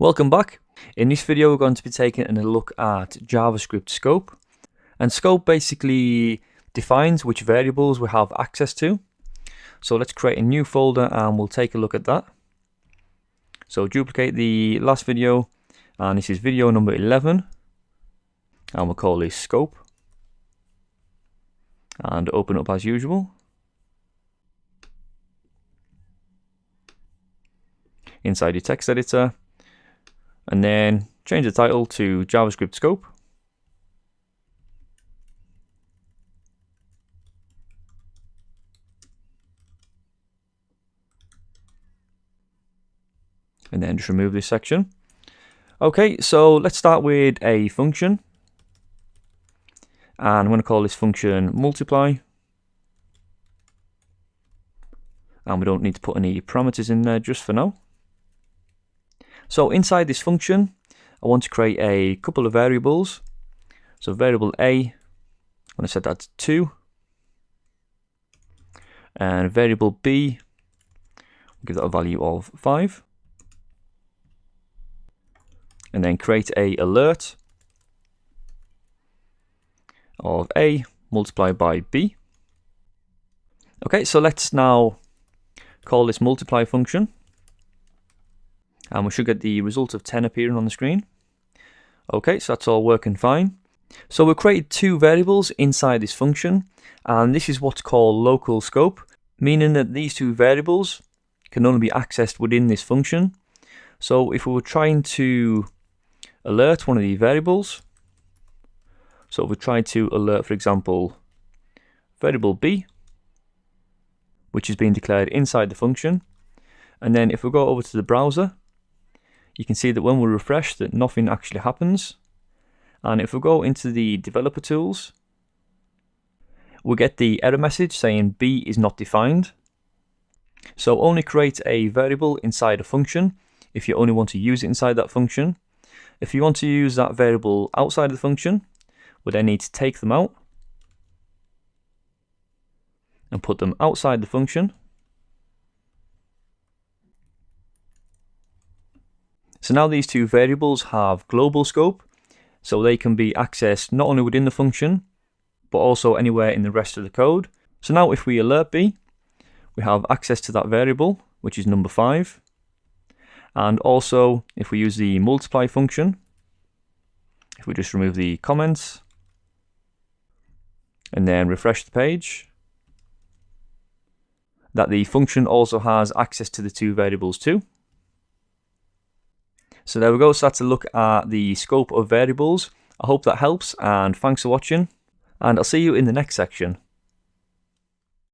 Welcome back. In this video we're going to be taking a look at JavaScript Scope. And Scope basically defines which variables we have access to. So let's create a new folder and we'll take a look at that. So duplicate the last video, and this is video number 11. And we'll call this Scope. And open up as usual. Inside your text editor. And then change the title to JavaScript Scope. And then just remove this section. Okay, so let's start with a function. And I'm going to call this function multiply. And we don't need to put any parameters in there just for now. So inside this function, I want to create a couple of variables. So variable A, I'm going to set that to 2. And variable B, give that a value of 5. And then create a alert of A multiplied by B. Okay, so let's now call this multiply function. And we should get the result of 10 appearing on the screen. Okay, so that's all working fine. So we've created two variables inside this function, and this is what's called local scope, meaning that these two variables can only be accessed within this function. So if we were trying to alert one of these variables, so if we tried to alert, for example, variable B, which is being declared inside the function, and then if we go over to the browser, you can see that when we refresh that nothing actually happens. And if we go into the developer tools, we get the error message saying B is not defined. So only create a variable inside a function if you only want to use it inside that function. If you want to use that variable outside of the function, we then need to take them out and put them outside the function. So now these two variables have global scope, so they can be accessed not only within the function, but also anywhere in the rest of the code. So now if we alert B, we have access to that variable, which is number 5. And also, if we use the multiply function, if we just remove the comments, and then refresh the page, that the function also has access to the two variables too. So there we go, so that's a look at the scope of variables. I hope that helps, and thanks for watching, and I'll see you in the next section.